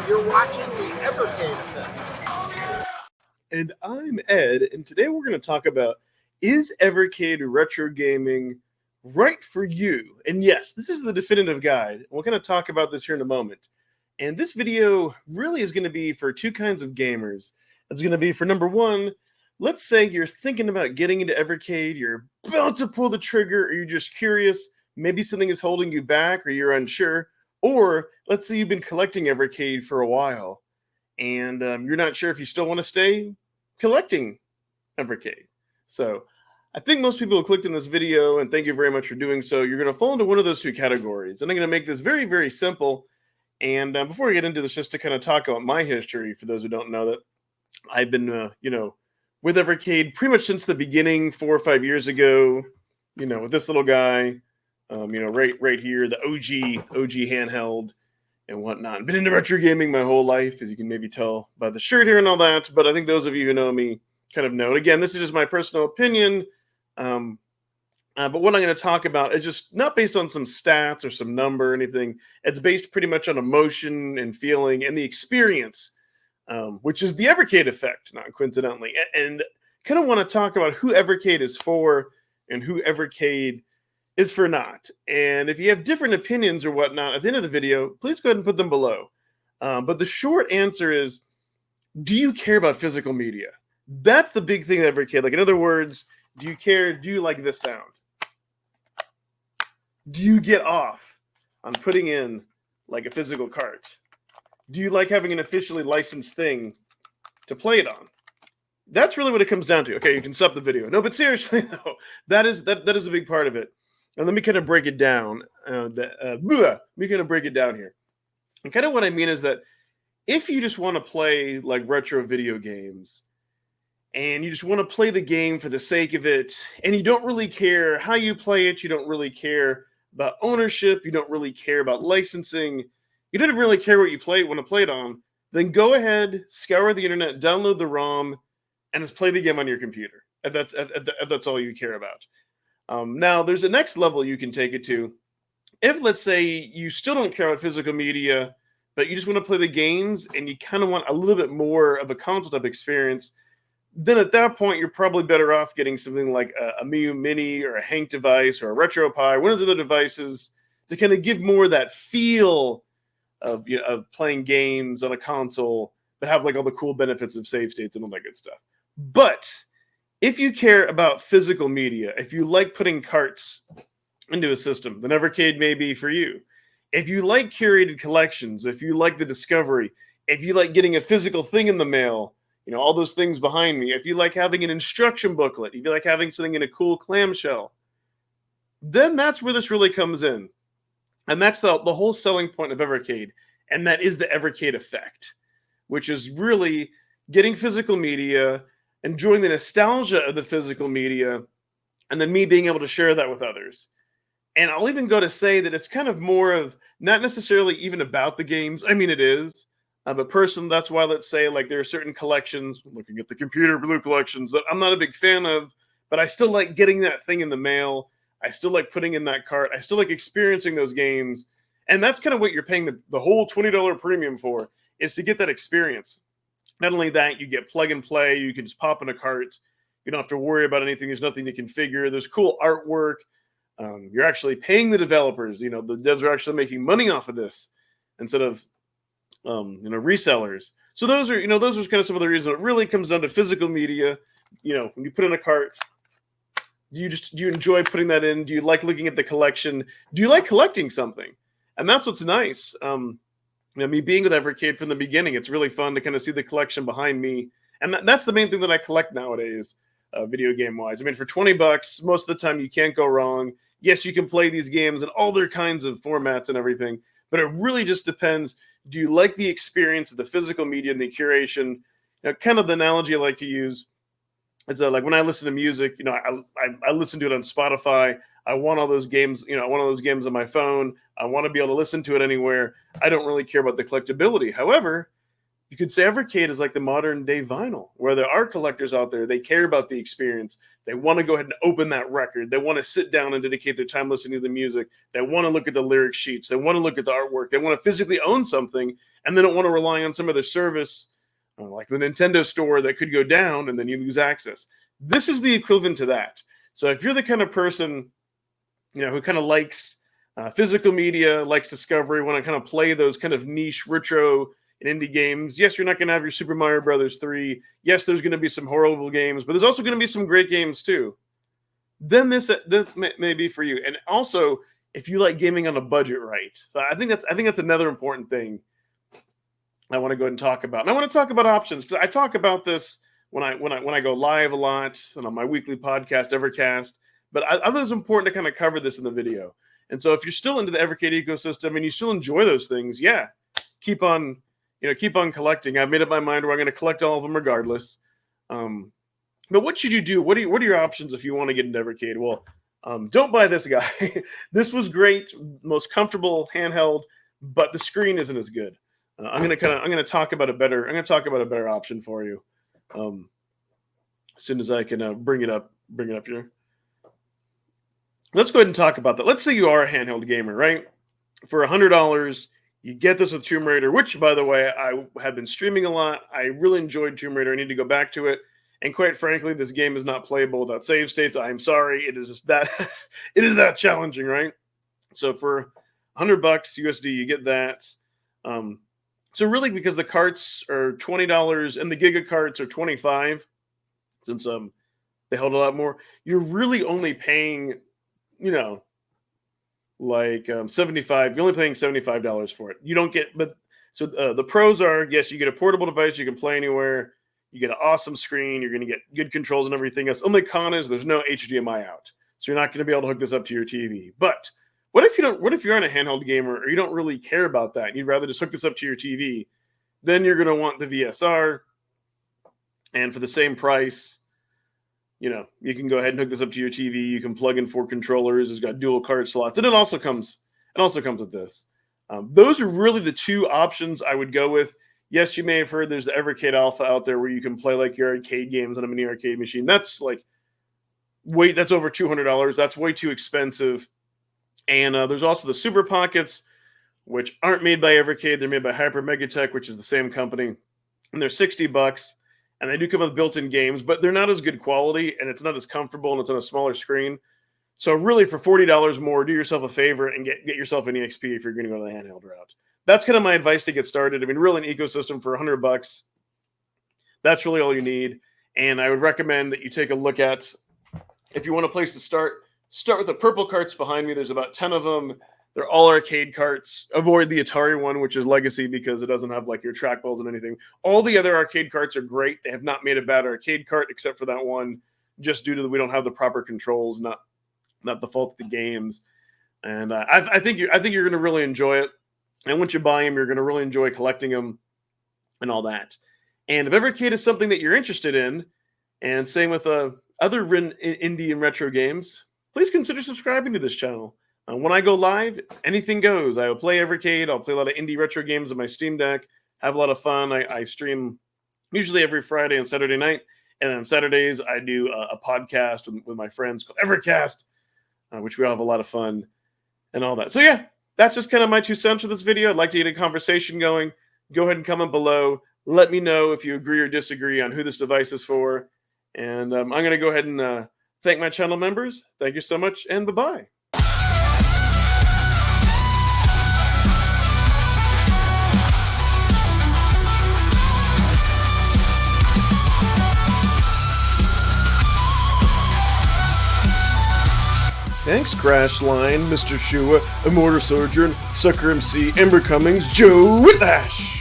You're watching the Evercade effect. And I'm Ed, and today we're going to talk about, is Evercade retro gaming right for you? And yes, this is the definitive guide. We're going to talk about this here in a moment. And this video really is going to be for two kinds of gamers. It's going to be for number one, let's say you're thinking about getting into Evercade, you're about to pull the trigger, or you're just curious, maybe something is holding you back, or you're unsure. Or let's say you've been collecting Evercade for a while, and you're not sure if you still want to stay collecting Evercade. So I think most people who clicked in this video, and thank you very much for doing so, you're going to fall into one of those two categories. And I'm going to make this very, very simple. And before we get into this, just to kind of talk about my history, for those who don't know, that I've been, with Evercade pretty much since the beginning, 4 or 5 years ago, with this little guy, right here, the OG handheld and whatnot. Been into retro gaming my whole life, as you can maybe tell by the shirt here and all that. But I think those of you who know me kind of know. And again, this is just my personal opinion. But what I'm going to talk about is just not based on some stats or some number or anything. It's based pretty much on emotion and feeling and the experience, which is the Evercade effect, not coincidentally. And kind of want to talk about who Evercade is for and who Evercade is for not. And if you have different opinions or whatnot at the end of the video, please go ahead and put them below. But the short answer is, do you care about physical media? That's the big thing that Evercade, like in other words, do you care? Do you like this sound? Do you get off on putting in like a physical cart? Do you like having an officially licensed thing to play it on? That's really what it comes down to. Okay, you can stop the video. No, but seriously though, that is a big part of it. And let me kind of break it down. Let me kind of break it down here. And kind of what I mean is that if you just want to play like retro video games, and you just want to play the game for the sake of it, and you don't really care how you play it, you don't really care about ownership, you don't really care about licensing, you don't really care what you want to play it on, then go ahead, scour the internet, download the ROM, and just play the game on your computer. If that's all you care about. Now, there's a next level you can take it to. If, let's say, you still don't care about physical media, but you just want to play the games and you kind of want a little bit more of a console type experience, then at that point, you're probably better off getting something like a Miu Mini or a Hank device or a RetroPie, one of the other devices, to kind of give more of that feel of playing games on a console, but have like all the cool benefits of save states and all that good stuff. But if you care about physical media, if you like putting carts into a system, then Evercade may be for you. If you like curated collections, if you like the discovery, if you like getting a physical thing in the mail, all those things behind me, if you like having an instruction booklet, if you like having something in a cool clamshell, then that's where this really comes in. And that's the whole selling point of Evercade. And that is the Evercade effect, which is really getting physical media, enjoying the nostalgia of the physical media, and then me being able to share that with others. And I'll even go to say that it's kind of more of not necessarily even about the games. I mean, it is. But personally, that's why, let's say, like there are certain collections, looking at the computer blue collections, that I'm not a big fan of, but I still like getting that thing in the mail. I still like putting in that cart. I still like experiencing those games. And that's kind of what you're paying the whole $20 premium for, is to get that experience. Not only that, you get plug and play. You can just pop in a cart. You don't have to worry about anything. There's nothing to configure. There's cool artwork. You're actually paying the developers. The devs are actually making money off of this instead of resellers. So those are kind of some of the reasons. It really comes down to physical media. When you put in a cart, do you enjoy putting that in? Do you like looking at the collection? Do you like collecting something? And that's what's nice. Me being with Evercade from the beginning, it's really fun to kind of see the collection behind me. And that's the main thing that I collect nowadays, video game wise. I mean, for $20, most of the time you can't go wrong. Yes, you can play these games in all their kinds of formats and everything, but it really just depends. Do you like the experience of the physical media and the curation? Kind of the analogy I like to use is like when I listen to music, I listen to it on Spotify. I want all those games, I want all those games on my phone. I want to be able to listen to it anywhere. I don't really care about the collectability. However, You could say Evercade is like the modern day vinyl, where there are collectors out there. They care about the experience. They want to go ahead and open that record. They want to sit down and dedicate their time listening to the music. They want to look at the lyric sheets. They want to look at the artwork. They want to physically own something, and they don't want to rely on some other service like the Nintendo store that could go down and then you lose access. This is the equivalent to that. So if you're the kind of person, who kind of likes physical media, likes discovery, want to kind of play those kind of niche retro and indie games. Yes, you're not going to have your Super Mario Brothers 3. Yes, there's going to be some horrible games, but there's also going to be some great games too. Then this may be for you. And also, if you like gaming on a budget, right? So I think that's another important thing I want to go ahead and talk about. And I want to talk about options because I talk about this when I go live a lot and on my weekly podcast, Evercast. But I thought it was important to kind of cover this in the video. And so if you're still into the Evercade ecosystem and you still enjoy those things, yeah, keep on collecting. I've made up my mind where I'm going to collect all of them regardless. But what should you do? What are your options if you want to get into Evercade? Well, don't buy this guy. This was great, most comfortable handheld, but the screen isn't as good. I'm going to talk about a better option for you. As soon as I can bring it up here. Let's go ahead and talk about that. Let's say you are a handheld gamer, right? For $100, you get this with Tomb Raider, which, by the way, I have been streaming a lot. I really enjoyed Tomb Raider. I need to go back to it. And quite frankly, this game is not playable without save states. I'm sorry. It is just that it is that challenging, right? So for $100 USD, you get that. So really, because the carts are $20 and the Giga carts are $25, since they hold a lot more, you're really only paying, like $75. You're only paying $75 for it. You don't get, but so the pros are, yes, you get a portable device, you can play anywhere, you get an awesome screen, you're going to get good controls and everything else. Only con is there's no HDMI out, so you're not going to be able to hook this up to your TV. But what if you're on a handheld gamer or you don't really care about that? And you'd rather just hook this up to your TV. Then you're going to want the VSR, and for the same price, you can go ahead and hook this up to your TV. You can plug in 4 controllers. It's got dual card slots, and it also comes with this. Those are really the 2 options I would go with. Yes, you may have heard there's the Evercade Alpha out there where you can play like your arcade games on a mini arcade machine. That's like that's over $200. That's way too expensive. And there's also the Super Pockets, which aren't made by Evercade. They're made by Hyper Megatech, which is the same company, and they're $60. And they do come with built-in games, but they're not as good quality, and it's not as comfortable, and it's on a smaller screen. So really, for $40 more, do yourself a favor and get yourself an EXP if you're going to go the handheld route. That's kind of my advice to get started. I mean, really, an ecosystem for $100, that's really all you need. And I would recommend that you take a look at, if you want a place to start with the purple carts behind me. There's about 10 of them. They're all arcade carts. Avoid the Atari one, which is legacy, because it doesn't have like your trackballs and anything. All the other arcade carts are great. They have not made a bad arcade cart except for that one, just due to we don't have the proper controls, not the fault of the games. And I think you're going to really enjoy it. And once you buy them, you're going to really enjoy collecting them and all that. And if Evercade is something that you're interested in, and same with other indie and retro games, please consider subscribing to this channel. When I go live, anything goes. I will play Evercade. I'll play a lot of indie retro games on my Steam Deck, have a lot of fun. I stream usually every Friday and Saturday night. And on Saturdays, I do a podcast with my friends called Evercast, which we all have a lot of fun and all that. So yeah, that's just kind of my 2 cents for this video. I'd like to get a conversation going. Go ahead and comment below. Let me know if you agree or disagree on who this device is for. And I'm going to go ahead and thank my channel members. Thank you so much, and bye-bye. Thanks, Crash Line, Mr. Shua, Immortal Sojourn, Sucker MC, Ember Cummings, Joe Whitlash.